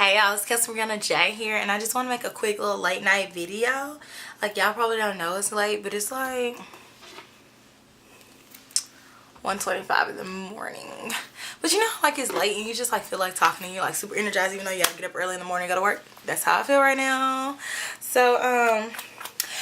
Hey y'all, it's Kelsee Briana J here, and I just want to make a quick little late night video. Like, y'all probably don't know it's late, but it's like 1:25 in the morning. But you know, like, it's late and you just like feel like talking and you're like super energized even though you have to get up early in the morning and go to work. That's how I feel right now. So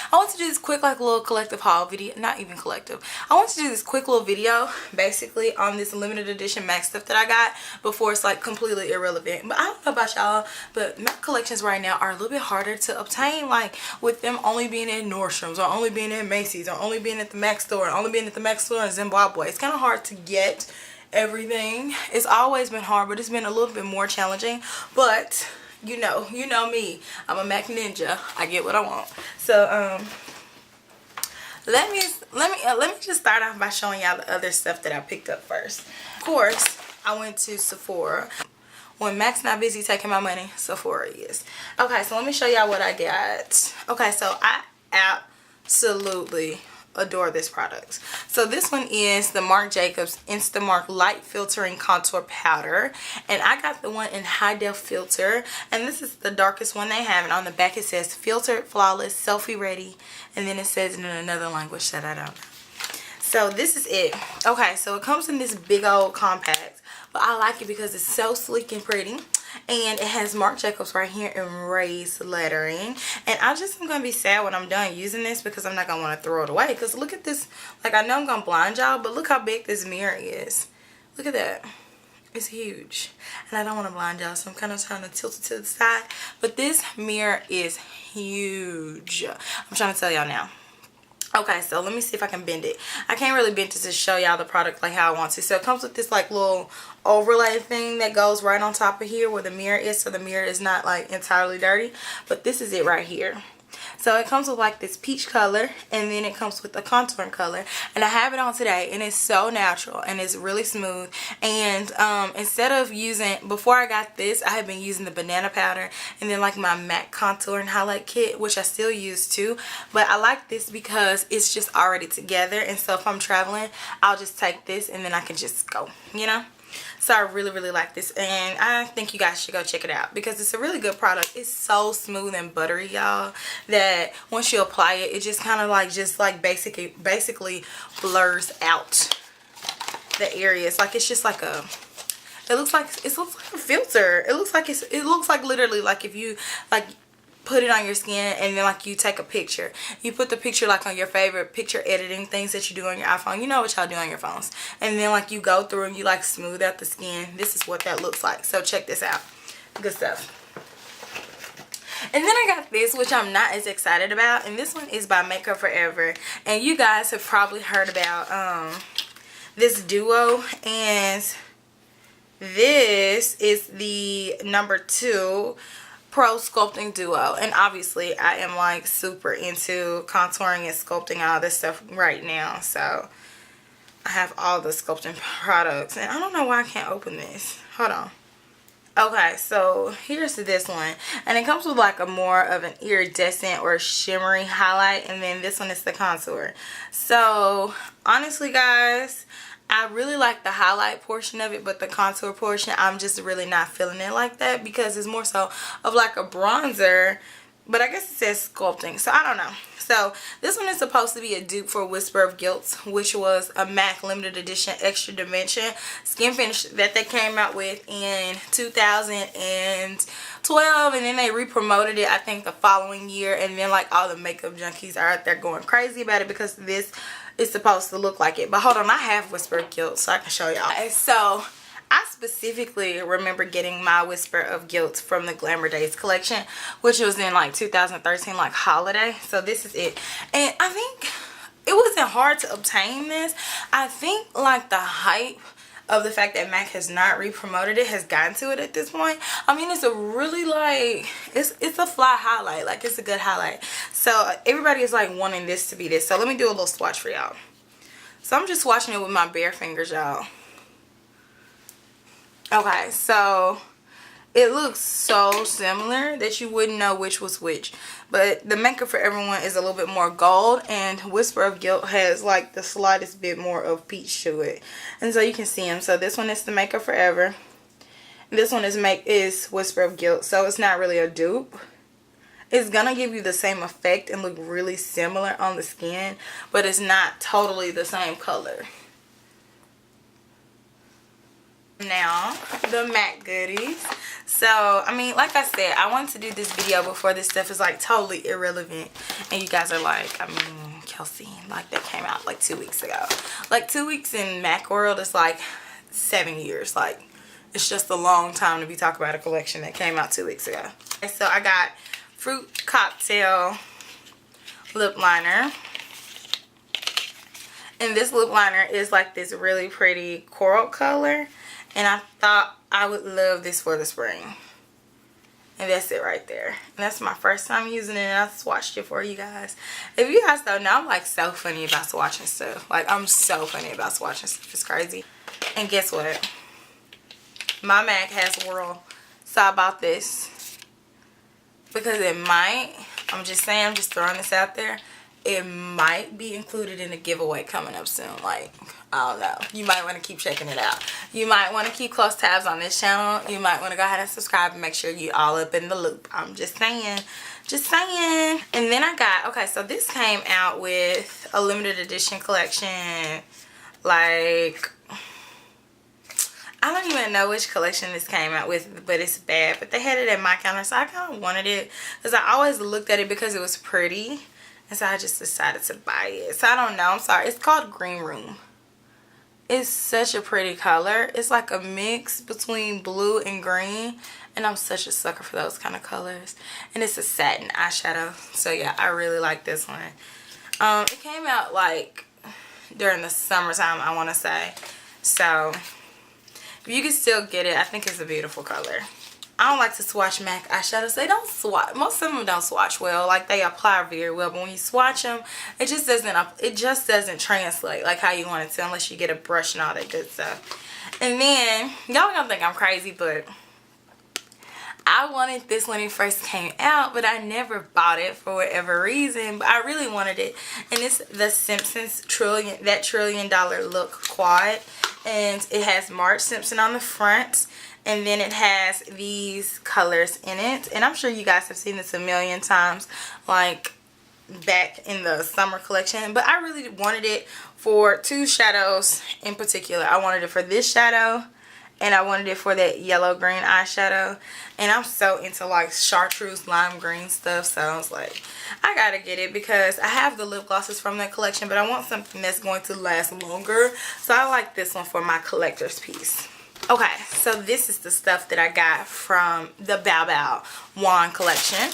I want to do this quick like little collective haul video. Not even collective. I want to do this quick little video basically on this limited edition MAC stuff that I got before it's like completely irrelevant. But I don't know about y'all, but MAC collections right now are a little bit harder to obtain, like with them only being in Nordstrom's or only being in Macy's or only being at the MAC store and only being at the MAC store in Zimbabwe. It's kind of hard to get everything. It's always been hard, but it's been a little bit more challenging. But you know me, I'm a MAC ninja. I get what I want. So let me just start off by showing y'all the other stuff that I picked up first. Of course, I went to Sephora. When MAC's not busy taking my money, Sephora is. Okay, so let me show y'all what I got. Okay, so I absolutely adore this product. So this one is the Marc Jacobs Instamark Light Filtering Contour Powder, and I got the one in high def filter, and this is the darkest one they have, and on the back it says filtered, flawless, selfie ready, and then it says in another language that I don't know. So this is it. Okay, so it comes in this big old compact, but I like it because it's so sleek and pretty. And it has Marc Jacobs right here in raised lettering. And I just am going to be sad when I'm done using this because I'm not going to want to throw it away. Because look at this. Like, I know I'm going to blind y'all, but look how big this mirror is. Look at that. It's huge. And I don't want to blind y'all, so I'm kind of trying to tilt it to the side. But this mirror is huge. I'm trying to tell y'all now. Okay, so let me see if I can bend it. I can't really bend it to show y'all the product like how I want to. So it comes with this like little overlay thing that goes right on top of here where the mirror is, so the mirror is not like entirely dirty. But this is it right here. So it comes with like this peach color, and then it comes with a contouring color, and I have it on today, and it's so natural and it's really smooth. And instead of using, before I got this, I had been using the banana powder and then like my MAC contour and highlight kit, which I still use too, but I like this because it's just already together. And so if I'm traveling, I'll just take this and then I can just go, you know. So I really like this, and I think you guys should go check it out because it's a really good product. It's so smooth and buttery, y'all, that once you apply it, it just kind of like basically blurs out the areas. Like, it's just like a, it looks like a filter. It looks like literally like if you like put it on your skin and then like you take a picture, you put the picture like on your favorite picture editing things that you do on your iPhone. You know what y'all do on your phones, and then like you go through and you like smooth out the skin. This is what that looks like. So check this out. Good stuff. And then I got this, which I'm not as excited about, and this one is by Makeup Forever, and you guys have probably heard about this duo, and this is the #2 Pro Sculpting Duo. And obviously I am like super into contouring and sculpting and all this stuff right now, so I have all the sculpting products, and I don't know why I can't open this. Hold on. Okay, so here's this one, and it comes with like a more of an iridescent or shimmery highlight, and then this one is the contour. So honestly guys, I really like the highlight portion of it, but the contour portion, I'm just really not feeling it like that because it's more so of like a bronzer, but I guess it says sculpting, so I don't know. So this one is supposed to be a dupe for Whisper of Guilt, which was a MAC limited edition extra dimension skin finish that they came out with in 2012, and then they re-promoted it I think the following year, and then like all the makeup junkies are out there going crazy about it because this is supposed to look like it. But hold on, I have Whisper of Guilt so I can show y'all. So I specifically remember getting my Whisper of Guilt from the Glamour Days collection, which was in like 2013, like holiday. So this is it, and I think it wasn't hard to obtain this. I think like the hype of the fact that MAC has not re-promoted it has gotten to it at this point. I mean, it's a really like, it's a fly highlight. Like, it's a good highlight. So everybody is like wanting this to be this. So let me do a little swatch for y'all. So I'm just swatching it with my bare fingers, y'all. Okay, so it looks so similar that you wouldn't know which was which. But the Makeup Forever one is a little bit more gold, and Whisper of Guilt has like the slightest bit more of peach to it. And so you can see them. So this one is the Makeup Forever, This one is Whisper of Guilt, so it's not really a dupe. It's gonna give you the same effect and look really similar on the skin, but it's not totally the same color. Now, the MAC goodies. So, I mean, like I said, I wanted to do this video before this stuff is like totally irrelevant. And you guys are like, I mean, Kelsee, like that came out like 2 weeks ago. Like 2 weeks in MAC world is like 7 years. Like, it's just a long time to be talking about a collection that came out 2 weeks ago. And so I got Fruit Cocktail lip liner. And this lip liner is like this really pretty coral color. And I thought I would love this for the spring. And that's it right there. And that's my first time using it, and I swatched it for you guys. If you guys don't know, I'm like so funny about swatching stuff. Like, I'm so funny about swatching stuff. It's crazy. And guess what? My MAC has Whirl. So I bought this because it might, I'm just saying, I'm just throwing this out there, it might be included in a giveaway coming up soon. Like, I don't know. You might want to keep checking it out. You might want to keep close tabs on this channel. You might want to go ahead and subscribe and make sure you're all up in the loop. I'm just saying. Just saying. And then I got, okay, so this came out with a limited edition collection. Like, I don't even know which collection this came out with, but it's bad. But they had it at my counter, so I kind of wanted it because I always looked at it because it was pretty. And so I just decided to buy it. So I don't know. I'm sorry. It's called Green Room. It's such a pretty color. It's like a mix between blue and green. And I'm such a sucker for those kind of colors. And it's a satin eyeshadow. So yeah, I really like this one. It came out like during the summertime, I want to say. So if you can still get it, I think it's a beautiful color. I don't like to swatch MAC eyeshadows. They don't swatch. Most of them don't swatch well. Like, they apply very well, but when you swatch them, it just doesn't translate like how you want it to, unless you get a brush and all that good stuff. And then y'all gonna think I'm crazy, but I wanted this when it first came out, but I never bought it for whatever reason. But I really wanted it, and it's the Simpsons That Trillion Dollar Look Quad, and it has Marge Simpson on the front. And then it has these colors in it. And I'm sure you guys have seen this a million times, like back in the summer collection. But I really wanted it for two shadows in particular. I wanted it for this shadow, and I wanted it for that yellow green eyeshadow. And I'm so into like chartreuse lime green stuff. So I was like, I gotta get it because I have the lip glosses from that collection, but I want something that's going to last longer. So I like this one for my collector's piece. Okay, so this is the stuff that I got from the Bao Bao Wan collection.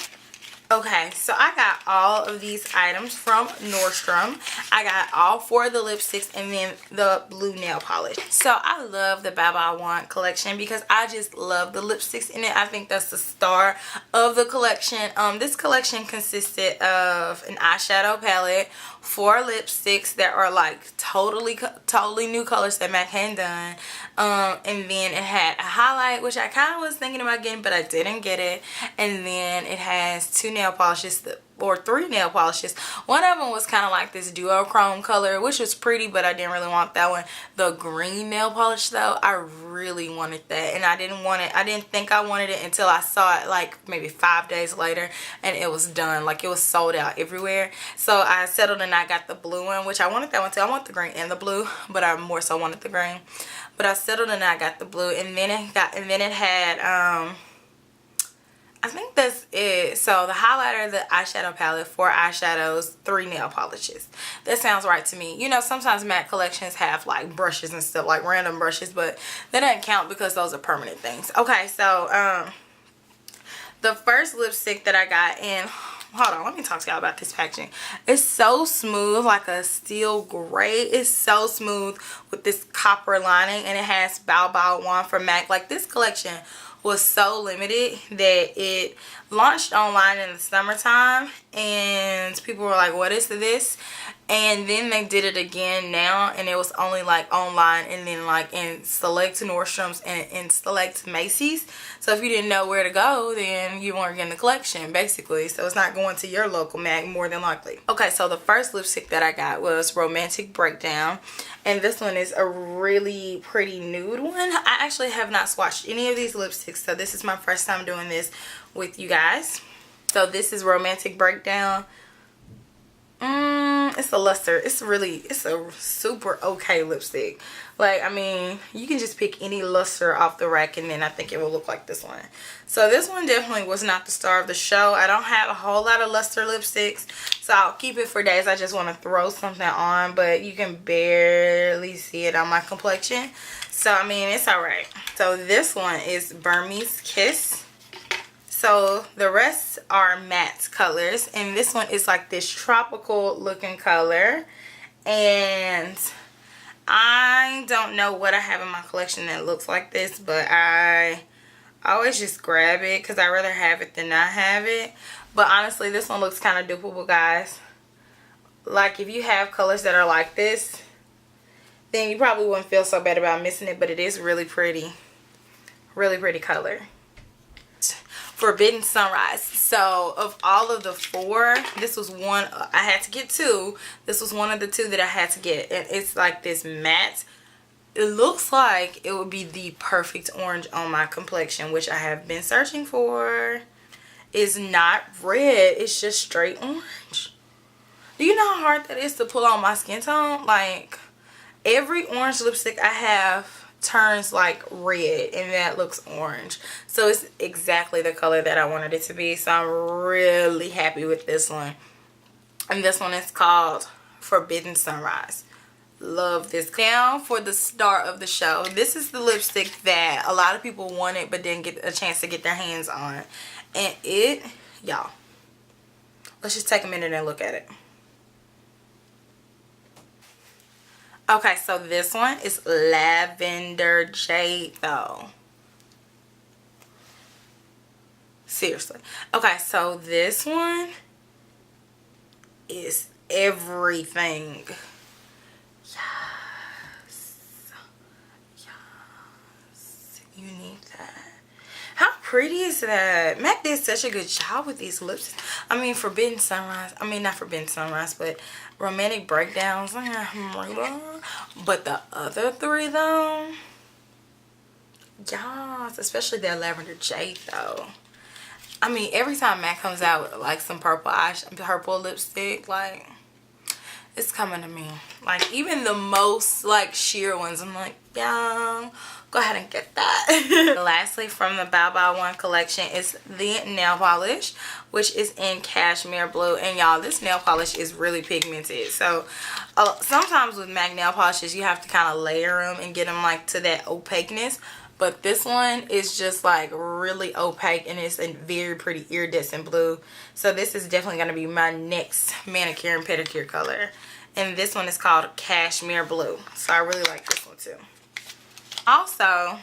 Okay, so I got all of these items from Nordstrom. I got all 4 of the lipsticks and then the blue nail polish. So I love the Bao Bao Wan collection because I just love the lipsticks in it. I think that's the star of the collection. This collection consisted of an eyeshadow palette, 4 lipsticks that are like totally new colors that MAC hadn't done. And then it had a highlight, which I kind of was thinking about getting, but I didn't get it. And then it has 2 nail polishes, or 3 nail polishes. One of them was kind of like this duochrome color, which was pretty, but I didn't really want that one. The green nail polish though, I really wanted that, and I didn't think I wanted it until I saw it like maybe 5 days later, and it was done. Like, it was sold out everywhere. So I settled and I got the blue one, which I wanted that one too. I want the green and the blue, but I more so wanted the green. But I settled and I got the blue, and then it had I think that's it. So the highlighter, the eyeshadow palette, 4 eyeshadows, 3 nail polishes. That sounds right to me. You know, sometimes MAC collections have like brushes and stuff, like random brushes, but that doesn't count because those are permanent things. Okay, so the first lipstick that I got, and hold on, let me talk to y'all about this packaging. It's so smooth, like a steel gray. It's so smooth with this copper lining, and it has Bao Bao Wan from MAC. Like, this collection was so limited that it launched online in the summertime, and people were like, what is this? And then they did it again now, and it was only like online and then like in select Nordstrom's and in select Macy's. So if you didn't know where to go, then you weren't getting the collection basically. So it's not going to your local MAC more than likely. Okay, so the first lipstick that I got was Romantic Breakdown, and this one is a really pretty nude one. I actually have not swatched any of these lipsticks, so this is my first time doing this with you guys. So this is Romantic Breakdown. It's a luster. It's a super okay lipstick. Like, I mean, you can just pick any luster off the rack and then I think it will look like this one. So this one definitely was not the star of the show. I don't have a whole lot of luster lipsticks, so I'll keep it for days I just want to throw something on, but you can barely see it on my complexion. So, I mean, it's alright. So this one is Burmese Kiss. So the rest are matte colors, and this one is like this tropical looking color, and I don't know what I have in my collection that looks like this, but I always just grab it because I'd rather have it than not have it. But honestly, this one looks kind of dupable, guys. Like, if you have colors that are like this, then you probably wouldn't feel so bad about missing it, but it is really pretty. Really pretty color. Forbidden Sunrise. So of all of the 4, this was one I had to get 2. This was one of the 2 that I had to get, and it's like this matte. It looks like it would be the perfect orange on my complexion, which I have been searching for. It's not red, it's just straight orange. Do you know how hard that is to pull on my skin tone? Like, every orange lipstick I have turns like red and that looks orange, so it's exactly the color that I wanted it to be. So I'm really happy with this one, and this one is called Forbidden Sunrise. Love this. Now for the star of the show, this is the lipstick that a lot of people wanted but didn't get a chance to get their hands on, and it, y'all, let's just take a minute and look at it. Okay, so this one is Lavender Jade, though. Seriously. Okay, so this one is everything. Yes. Yes. You need that. How pretty is that? MAC did such a good job with these lips. I mean, Forbidden Sunrise. I mean, not Forbidden Sunrise, but Romantic Breakdowns. But the other 3, though. Yes, especially that Lavender Jade, though. I mean, every time MAC comes out with like some purple lipstick, like, it's coming to me. Like, even the most like sheer ones, I'm like, yeah, go ahead and get that. Lastly, from the Bao Bao Wan collection is the nail polish, which is in Cashmere Blue. And y'all, this nail polish is really pigmented. So sometimes with MAC nail polishes, you have to kind of layer them and get them like to that opaqueness. But this one is just like really opaque, and it's a very pretty iridescent blue. So this is definitely going to be my next manicure and pedicure color. And this one is called Cashmere Blue. So I really like this one too. Also,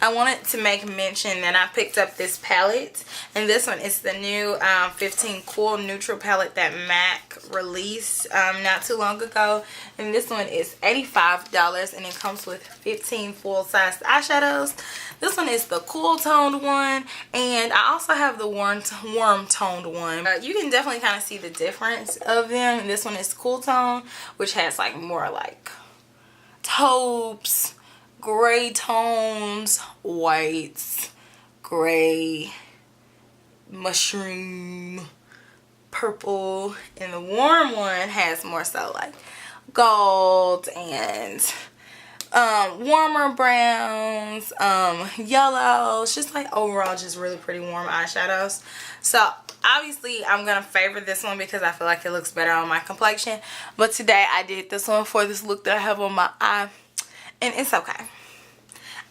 I wanted to make mention that I picked up this palette, and this one is the new 15 Cool Neutral palette that MAC released not too long ago, and this one is $85, and it comes with 15 full-size eyeshadows. This one is the cool toned one, and I also have the warm toned one. You can definitely kind of see the difference of them. This one is cool tone, which has like more like taupes, gray tones, whites, gray, mushroom, purple, and the warm one has more so like gold and warmer browns, yellows, just like overall just really pretty warm eyeshadows. So obviously I'm gonna favor this one because I feel like it looks better on my complexion, but today I did this one for this look that I have on my eye, and it's okay.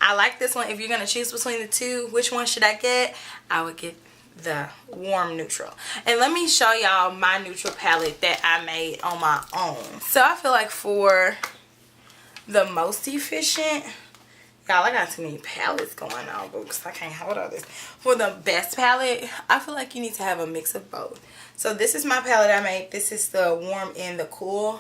I like this one. If you're gonna choose between the 2, which one should I get? I would get the warm neutral. And let me show y'all my neutral palette that I made on my own. So I feel like for the most efficient, Y'all, I got too many palettes going on, because I can't hold all this. For the best palette, I feel like you need to have a mix of both. So this is my palette I made. This is the warm and the cool.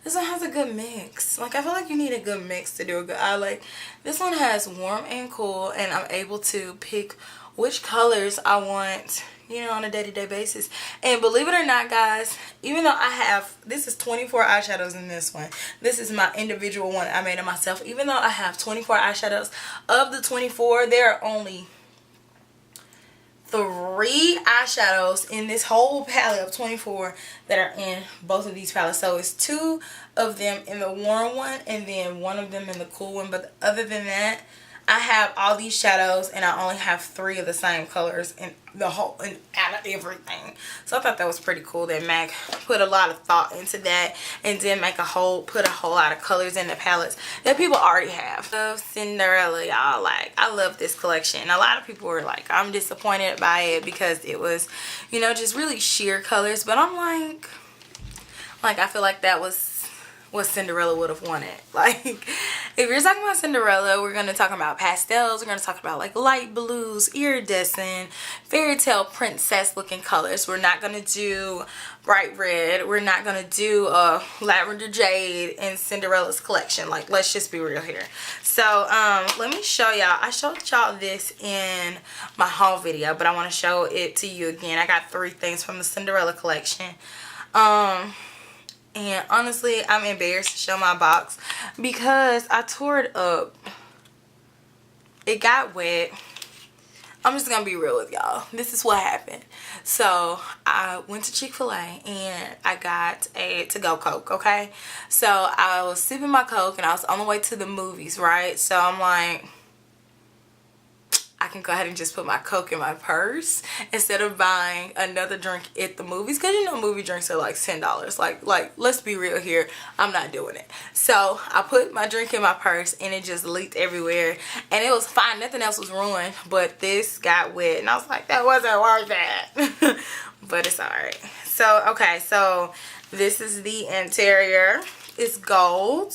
This one has a good mix. Like, I feel like you need a good mix to do a good eye. Like, this one has warm and cool, and I'm able to pick which colors I want, you know, on a day-to-day basis. And believe it or not, guys, even though I have, this is 24 eyeshadows in this one. This is my individual one I made it myself. Even though I have 24 eyeshadows, of the 24, there are only 3 eyeshadows in this whole palette of 24 that are in both of these palettes. So it's 2 of them in the warm one and then 1 of them in the cool one. But other than that, I have all these shadows and I only have 3 of the same colors in the whole, and out of everything. So I thought that was pretty cool that Mac put a lot of thought into that and then put a whole lot of colors in the palettes that people already have. So Cinderella, y'all, like, I love this collection. A lot of people were like, I'm disappointed by it because it was, you know, just really sheer colors. But I'm like I feel like that was what Cinderella would have wanted. Like, if you're talking about Cinderella, we're going to talk about pastels. We're going to talk about like light blues, iridescent, fairy tale princess looking colors. We're not going to do bright red. We're not going to do lavender jade in Cinderella's collection. Like, let's just be real here. So let me show y'all. I showed y'all this in my haul video, but I want to show it to you again. I got 3 things from the Cinderella collection. And honestly, I'm embarrassed to show my box because I tore it up. It got wet. I'm just going to be real with y'all. This is what happened. So, I went to Chick-fil-A and I got a to-go Coke, okay? So, I was sipping my Coke and I was on the way to the movies, right? So, I'm like, I can go ahead and just put my Coke in my purse instead of buying another drink at the movies, because you know movie drinks are like $10. Like let's be real here, I'm not doing it. So I put my drink in my purse and it just leaked everywhere and it was fine, nothing else was ruined, but this got wet and I was like, that wasn't worth it. But it's alright. So okay, so this is the interior. It's gold.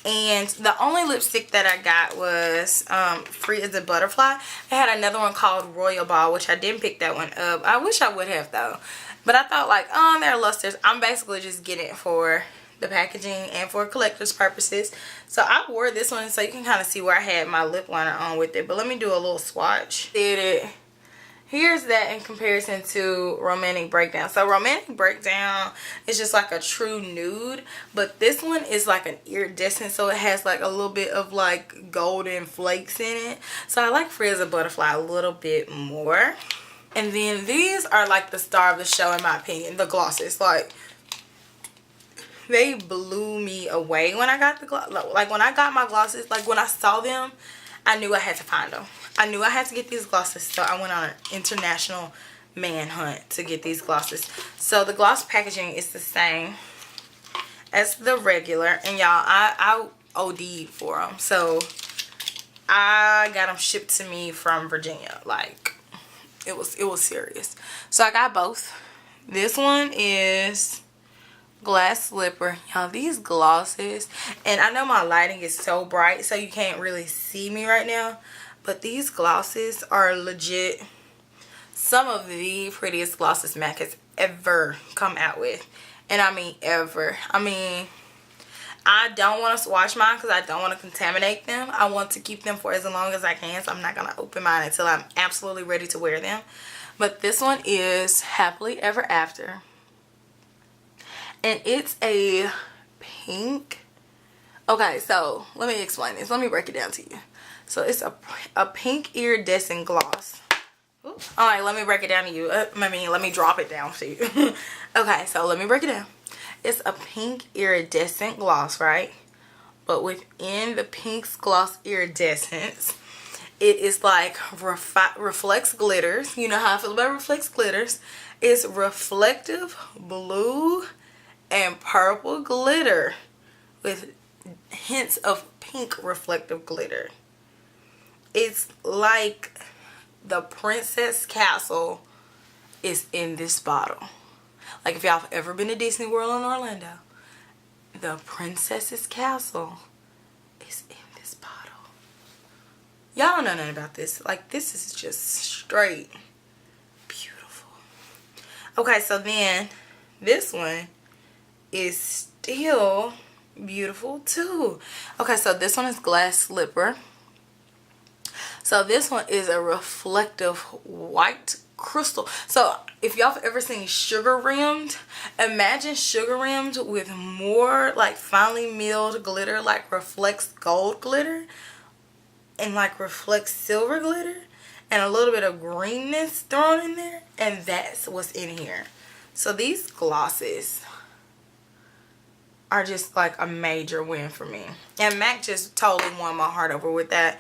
And the only lipstick that I got was Free as a Butterfly. I had another one called Royal Ball, which I didn't pick that one up. I wish I would have, though. But I thought, like, oh, they're lusters. I'm basically just getting it for the packaging and for collector's purposes. So I wore this one so you can kind of see where I had my lip liner on with it. But let me do a little swatch. Did it. Here's that in comparison to Romantic Breakdown. So Romantic Breakdown is just like a true nude, but this one is like an iridescent, so it has like a little bit of like golden flakes in it. So I like Free as a Butterfly a little bit more. And then these are like the star of the show in my opinion, the glosses. Like, they blew me away when I got the like when I got my glosses. Like, when I saw them, I knew I had to find them. I knew I had to get these glosses, so I went on an international manhunt to get these glosses. So the gloss packaging is the same as the regular, and y'all, I OD'd for them. So I got them shipped to me from Virginia. Like, it was serious. So I got both. This one is Glass Slipper. Y'all, these glosses, and I know my lighting is so bright so you can't really see me right now, but these glosses are legit some of the prettiest glosses MAC has ever come out with. And I mean ever. I mean, I don't want to swatch mine because I don't want to contaminate them. I want to keep them for as long as I can, so I'm not going to open mine until I'm absolutely ready to wear them. But this one is Happily Ever After. And it's a pink. Okay, so let me explain this. Let me break it down to you. So it's a pink iridescent gloss. Oops. All right, let me break it down to you. Let me drop it down to you. Okay, so let me break it down. It's a pink iridescent gloss, right? But within the pink's gloss iridescence, it is like reflects glitters. You know how I feel about reflects glitters. It's reflective blue and purple glitter with hints of pink reflective glitter. It's like the princess castle is in this bottle. Like, if y'all have ever been to Disney World in Orlando, the princess's castle is in this bottle. Y'all don't know nothing about this. Like, this is just straight beautiful. Okay, so then this one is still beautiful too. Okay, so this one is glass slipper. So this one is a reflective white crystal. So if y'all have ever seen sugar rimmed, imagine sugar rimmed with more like finely milled glitter, like reflects gold glitter and like reflects silver glitter and a little bit of greenness thrown in there, and that's what's in here. So these glosses are just like a major win for me, and MAC just totally won my heart over with that.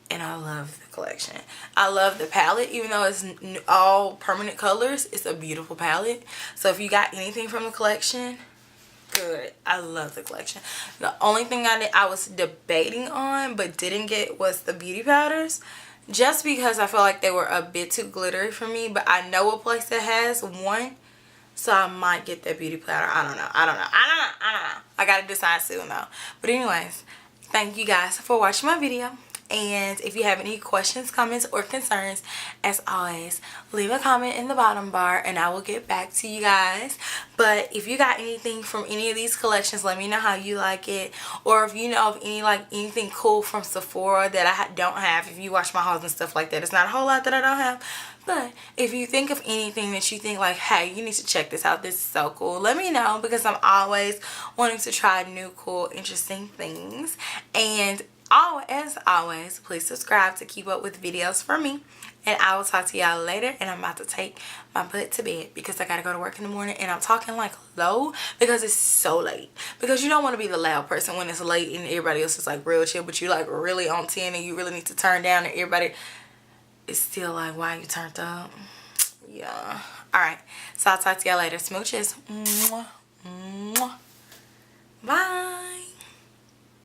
And I love the collection. I love the palette. Even though it's all permanent colors, it's a beautiful palette. So if you got anything from the collection, good. I love the collection. The only thing I was debating on but didn't get was the beauty powders, just because I felt like they were a bit too glittery for me. But I know a place that has one, so I might get that beauty powder. I don't know. I gotta decide soon though. But anyways, thank you guys for watching my video. And if you have any questions, comments, or concerns, as always, leave a comment in the bottom bar and I will get back to you guys. But if you got anything from any of these collections, let me know how you like it. Or if you know of anything cool from Sephora that I don't have, if you watch my hauls and stuff like that. It's not a whole lot that I don't have. But if you think of anything that you think like, hey, you need to check this out, this is so cool, let me know, because I'm always wanting to try new, cool, interesting things. And as always, please subscribe to keep up with videos from me. And I will talk to y'all later. And I'm about to take my butt to bed because I gotta go to work in the morning. And I'm talking like low because it's so late. Because you don't want to be the loud person when it's late and everybody else is like real chill, but you like really on 10 and you really need to turn down and everybody is still like, why you turned up? Yeah. Alright. So I'll talk to y'all later. Smooches. Mwah. Mwah. Bye.